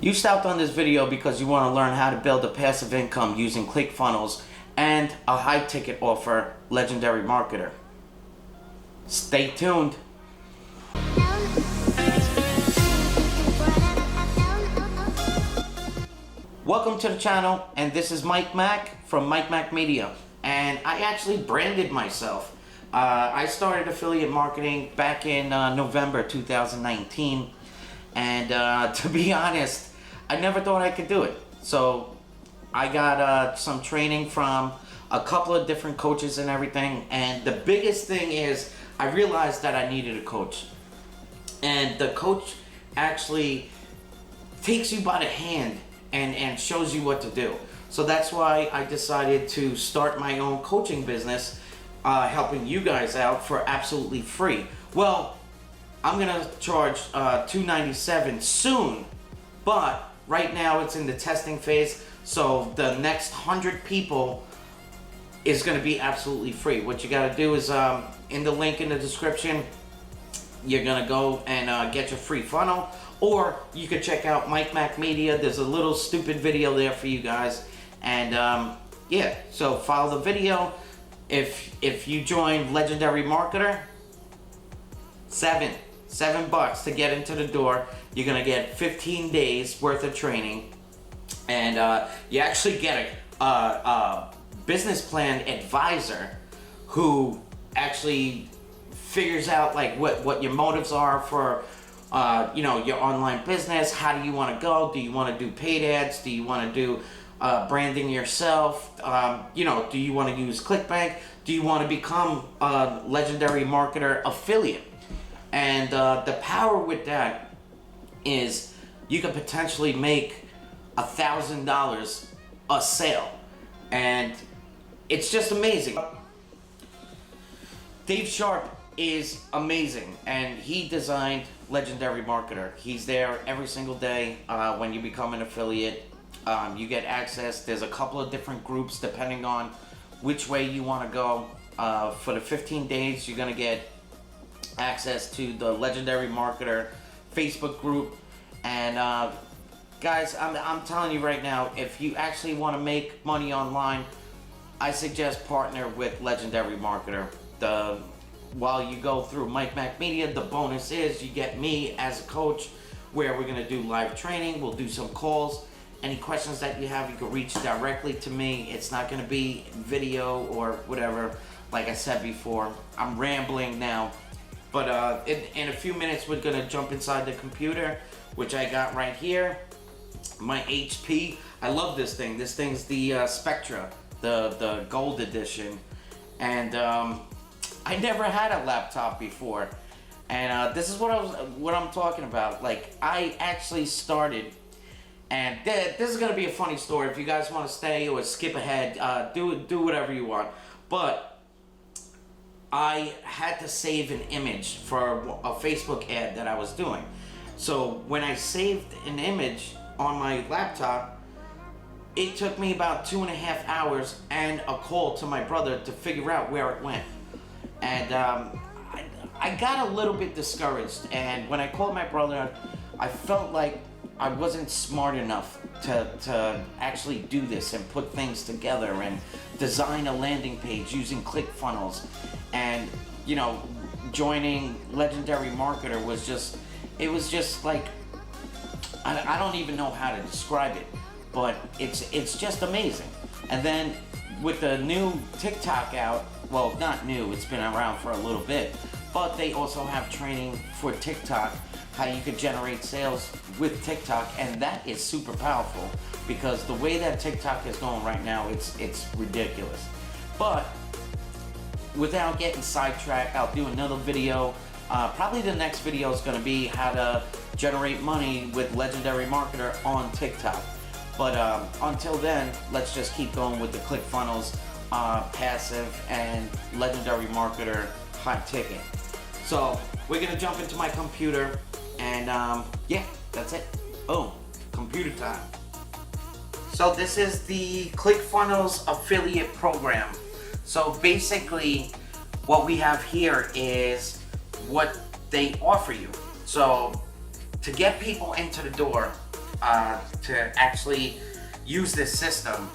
You stopped on this video because you want to learn how to build a passive income using Clickfunnels and a high ticket offer, Legendary Marketer. Stay tuned. Welcome to the channel, and this is Mike Mac from Mike Mac Media, and I actually branded myself. I started affiliate marketing back in November 2019, and to be honest, I never thought I could do it. So I got some training from a couple of different coaches and everything, and the biggest thing is I realized that I needed a coach, and the coach actually takes you by the hand and shows you what to do. So that's why I decided to start my own coaching business, helping you guys out for absolutely free. Well, I'm gonna charge $297 soon, but right now it's in the testing phase, so the next 100 people is gonna be absolutely free. What you gotta do is, in the link in the description, you're gonna go and get your free funnel, or you could check out Mike Mac Media. There's a little stupid video there for you guys, and yeah, so follow the video. If you join Legendary Marketer, $7 to get into the door. You're gonna get 15 days worth of training, and you actually get a business plan advisor who actually figures out like what your motives are for you know, your online business. How do you want to go? Do you want to do paid ads? Do you want to do branding yourself? You know, do you want to use ClickBank? Do you want to become a Legendary Marketer affiliate? And the power with that is you could potentially make $1,000 a sale, and it's just amazing. Dave Sharp is amazing, and he designed Legendary Marketer. He's there every single day. When you become an affiliate, you get access. There's a couple of different groups depending on which way you want to go. For the 15 days, you're gonna get access to the Legendary Marketer Facebook group, and guys, I'm telling you right now, if you actually want to make money online, I suggest partner with Legendary Marketer. While you go through Mike Mac Media, the bonus is you get me as a coach, where we're gonna do live training. We'll do some calls. Any questions that you have, you can reach directly to me. It's not gonna be video or whatever. Like I said before, I'm rambling now. But in a few minutes, we're gonna jump inside the computer, which I got right here. My HP. I love this thing. This thing's the Spectre, the gold edition, and I never had a laptop before. And this is what I'm talking about. Like, I actually started, and this is gonna be a funny story. If you guys want to stay or skip ahead, do whatever you want. But I had to save an image for a Facebook ad that I was doing. So when I saved an image on my laptop, it took me about 2.5 hours and a call to my brother to figure out where it went. And I got a little bit discouraged, and when I called my brother, I felt like I wasn't smart enough to actually do this and put things together and design a landing page using ClickFunnels. And you know, joining Legendary Marketer was just like, I don't even know how to describe it, but it's just amazing. And then with the new TikTok out, well, not new, it's been around for a little bit, but they also have training for TikTok, how you could generate sales with TikTok, and that is super powerful, because the way that TikTok is going right now, it's ridiculous. But without getting sidetracked, I'll do another video. Probably the next video is going to be how to generate money with Legendary Marketer on TikTok. But until then, let's just keep going with the ClickFunnels passive and Legendary Marketer high ticket. So we're gonna jump into my computer, and yeah, that's it. Oh, computer time. So this is the ClickFunnels affiliate program. So basically, what we have here is what they offer you. So to get people into the door, to actually use this system,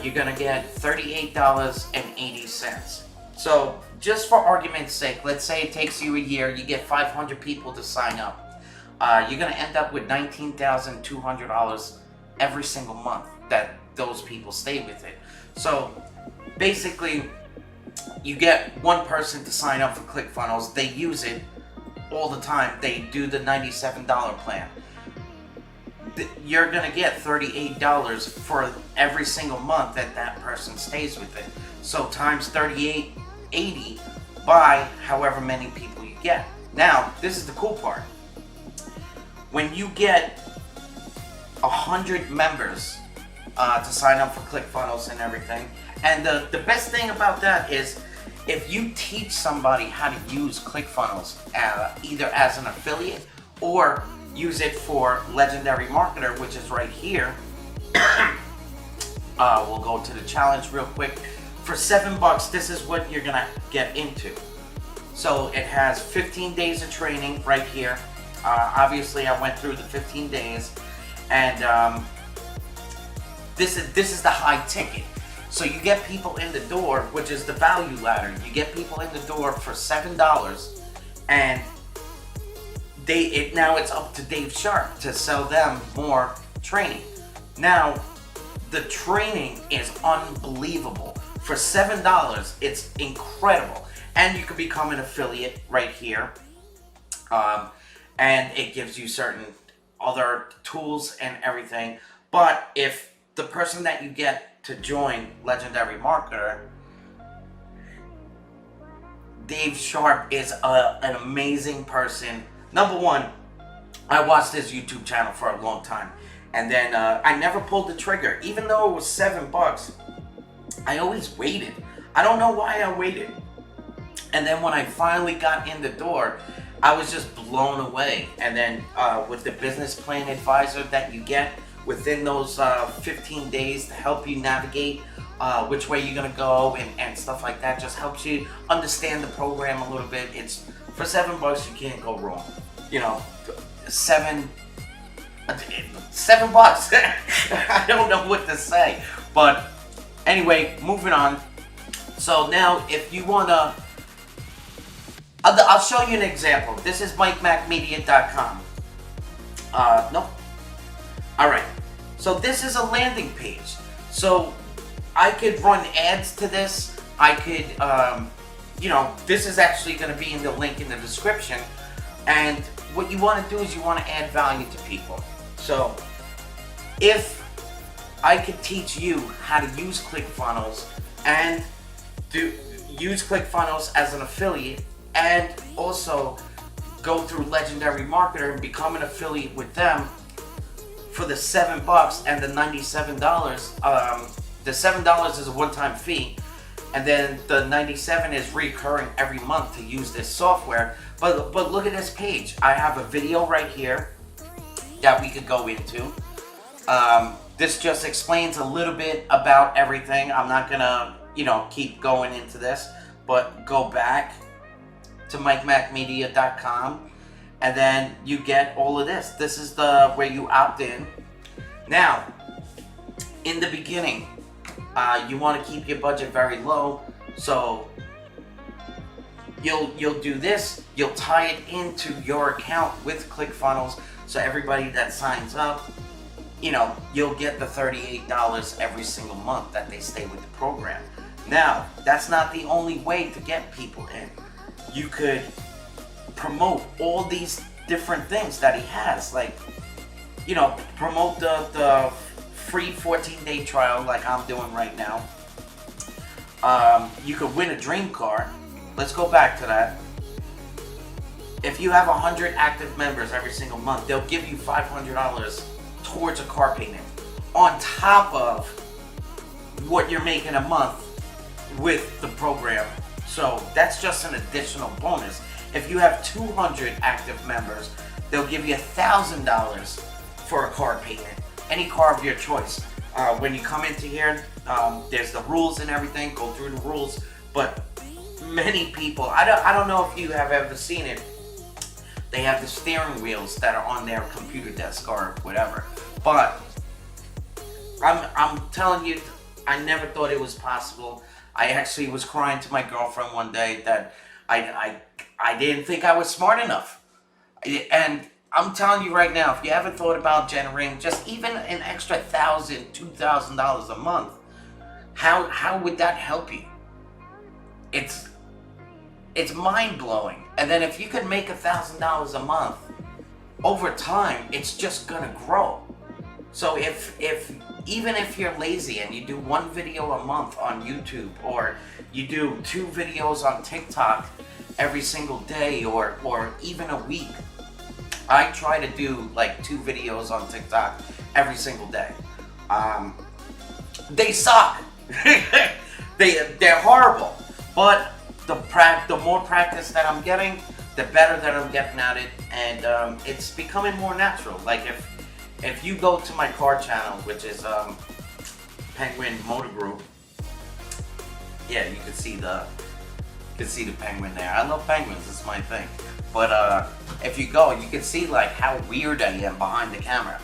you're gonna get $38.80. So just for argument's sake, let's say it takes you a year, you get 500 people to sign up. You're gonna end up with $19,200 every single month that those people stay with it. So basically, you get one person to sign up for ClickFunnels. They use it all the time. They do the $97 plan. You're gonna get $38 for every single month that that person stays with it. So times $38.80 by however many people you get. Now, this is the cool part. When you get 100 members to sign up for ClickFunnels and everything, and the best thing about that is if you teach somebody how to use ClickFunnels either as an affiliate or use it for Legendary Marketer, which is right here. We'll go to the challenge real quick. For $7, this is what you're gonna get into. So it has 15 days of training right here. Obviously, I went through the 15 days, and this is the high ticket. So you get people in the door, which is the value ladder. You get people in the door for $7, and now it's up to Dave Sharp to sell them more training. Now, the training is unbelievable. For $7, it's incredible. And you can become an affiliate right here. And it gives you certain other tools and everything. But if the person that you get to join Legendary Marketer, Dave Sharp is an amazing person. Number one, I watched his YouTube channel for a long time, and then I never pulled the trigger. Even though it was $7, I always waited. I don't know why I waited. And then when I finally got in the door, I was just blown away. And then with the business plan advisor that you get within those 15 days to help you navigate which way you're gonna go and stuff like that, just helps you understand the program a little bit. It's for $7, you can't go wrong. You know, $7. I don't know what to say, but anyway, moving on. So now, if you wanna, I'll show you an example. This is MikeMacMedia.com. Nope. All right. So this is a landing page. So I could run ads to this. I could, you know, this is actually going to be in the link in the description. And what you want to do is you want to add value to people. So if I could teach you how to use ClickFunnels and use ClickFunnels as an affiliate, and also go through Legendary Marketer and become an affiliate with them for the $7 and the $97. The $7 is a one-time fee, and then the $97 is recurring every month to use this software. But look at this page. I have a video right here that we could go into. This just explains a little bit about everything. I'm not gonna, you know, keep going into this, but go back to MikeMacMedia.com, and then you get all of this. This is the where you opt in. Now, in the beginning, you want to keep your budget very low, so you'll do this. You'll tie it into your account with ClickFunnels, so everybody that signs up, you know, you'll get the $38 every single month that they stay with the program. Now, that's not the only way to get people in. You could promote all these different things that he has, like, you know, promote the free 14-day trial like I'm doing right now. You could win a dream car. Let's go back to that. If you have 100 active members every single month, they'll give you $500 towards a car payment on top of what you're making a month with the program. So that's just an additional bonus. If you have 200 active members, they'll give you $1,000 for a car payment. Any car of your choice. When you come into here, there's the rules and everything. Go through the rules. But many people, I don't know if you have ever seen it. They have the steering wheels that are on their computer desk or whatever. But I'm telling you, I never thought it was possible. I actually was crying to my girlfriend one day that I didn't think I was smart enough. And I'm telling you right now, if you haven't thought about generating just even an extra $1,000, $2,000 a month, how would that help you? It's mind blowing. And then if you could make $1,000 a month, over time, it's just gonna grow. So if even if you're lazy and you do one video a month on YouTube, or you do 2 videos on TikTok every single day, or even a week. I try to do like 2 videos on TikTok every single day. They suck. They're horrible. But the more practice that I'm getting, the better that I'm getting at it, and it's becoming more natural. Like if you go to my car channel, which is Penguin Motor Group, yeah, you can see the penguin there. I love penguins, it's my thing. But if you go, you can see like how weird I am behind the camera.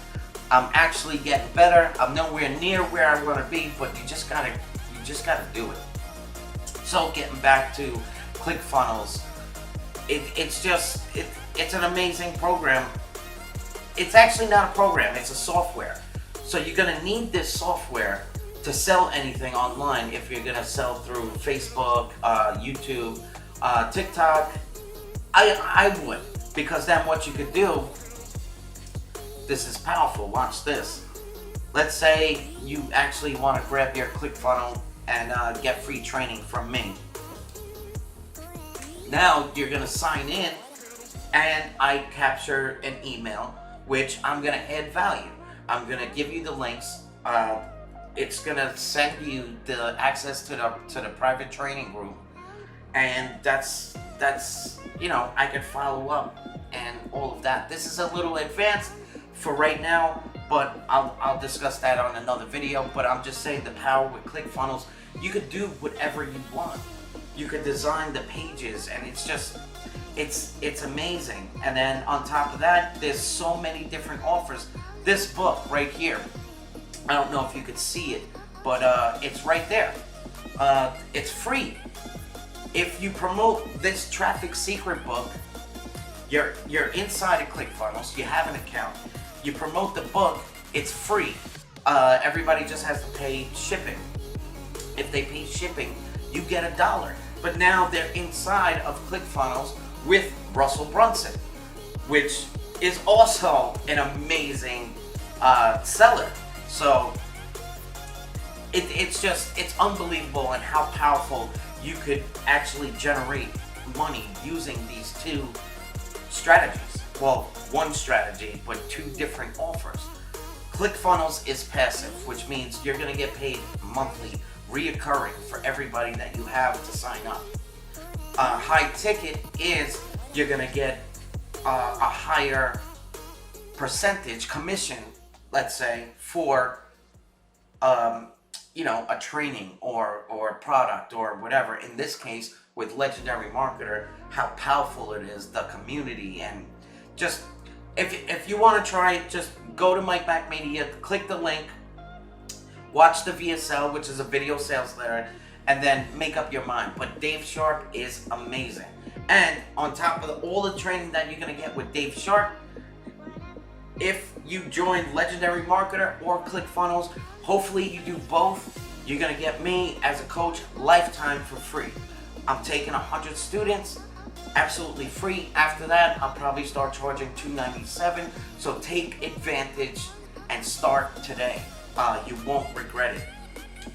I'm actually getting better. I'm nowhere near where I want to be, but you just gotta do it. So getting back to ClickFunnels, it's an amazing program. It's actually not a program, it's a software. So you're gonna need this software to sell anything online. If you're gonna sell through Facebook, YouTube, TikTok, I would, because then what you could do, this is powerful, watch this. Let's say you actually want to grab your ClickFunnel and get free training from me. Now you're gonna sign in, and I capture an email, which I'm gonna add value. I'm gonna give you the links. It's gonna send you the access to the private training group, and that's I can follow up and all of that. This is a little advanced for right now, but I'll discuss that on another video. But I'm just saying, the power with ClickFunnels, you could do whatever you want. You could design the pages, and it's amazing. And then on top of that, there's so many different offers. This book right here, I don't know if you could see it, but it's right there. It's free. If you promote this traffic secret book, you're inside of ClickFunnels, you have an account, you promote the book, it's free. Everybody just has to pay shipping. If they pay shipping, you get $1. But now they're inside of ClickFunnels with Russell Brunson, which is also an amazing seller. So it's unbelievable on how powerful you could actually generate money using these 2 strategies. Well, one strategy, but 2 different offers. ClickFunnels is passive, which means you're gonna get paid monthly, reoccurring for everybody that you have to sign up. High ticket is you're gonna get a higher percentage commission, let's say, for a training or a product or whatever. In this case, with Legendary Marketer, how powerful it is, the community. And just if you want to try it, just go to Mike Mac Media, click the link, watch the VSL, which is a video sales letter, and then make up your mind. But Dave Sharp is amazing. And on top of all the training that you're going to get with Dave Sharp, if you join Legendary Marketer or ClickFunnels, hopefully you do both, you're going to get me as a coach lifetime for free. I'm taking 100 students absolutely free. After that, I'll probably start charging $297. So take advantage and start today. You won't regret it.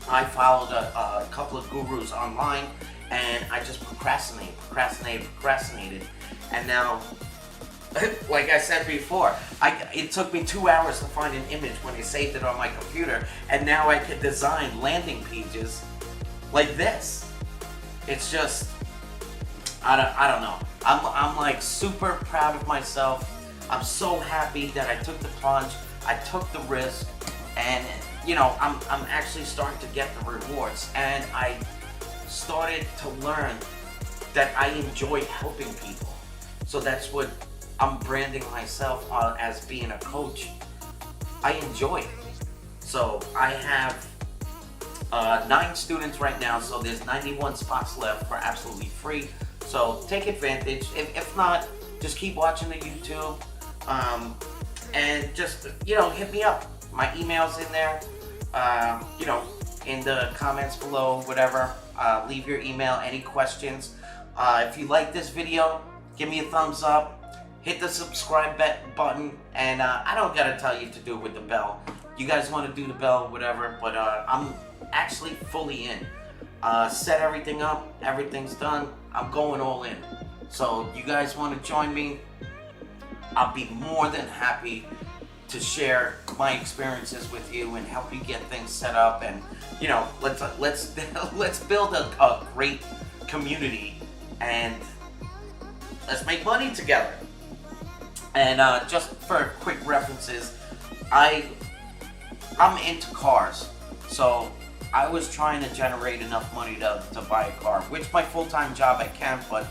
I followed a couple of gurus online, and I just procrastinated. And now, like I said before, it took me 2 hours to find an image when I saved it on my computer, and now I can design landing pages like this. It's just, I don't know. I'm like super proud of myself. I'm so happy that I took the plunge, I took the risk, and I'm actually starting to get the rewards. And I started to learn that I enjoy helping people. So that's what I'm branding myself as being a coach, I enjoy it. So I have 9 students right now, so there's 91 spots left for absolutely free. So take advantage. If not, just keep watching the YouTube, and just, hit me up. My email's in there, in the comments below, whatever. Leave your email, any questions. If you like this video, give me a thumbs up. Hit the subscribe button, and I don't gotta tell you to do it with the bell. You guys want to do the bell, whatever, but I'm actually fully in. Set everything up, everything's done. I'm going all in. So you guys want to join me? I'll be more than happy to share my experiences with you and help you get things set up. And let's build a great community, and let's make money together. And just for quick references, I'm into cars, so I was trying to generate enough money to buy a car, which my full-time job I can, but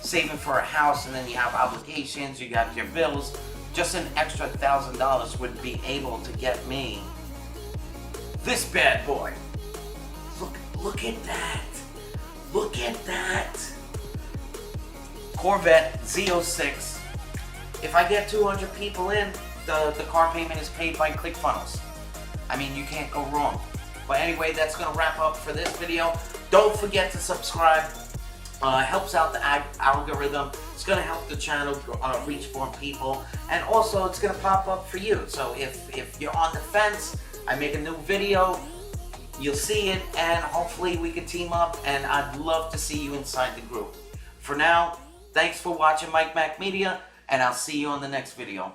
saving for a house, and then you have obligations, you got your bills, just an extra $1,000 would be able to get me this bad boy. Look at that. Look at that. Corvette Z06. If I get 200 people in, the car payment is paid by Clickfunnels. I mean, you can't go wrong. But anyway, that's going to wrap up for this video. Don't forget to subscribe. Helps out the algorithm. It's going to help the channel reach more people. And also, it's going to pop up for you. So if you're on the fence, I make a new video, you'll see it, and hopefully we can team up, and I'd love to see you inside the group. For now, thanks for watching Mike Mac Media, and I'll see you on the next video.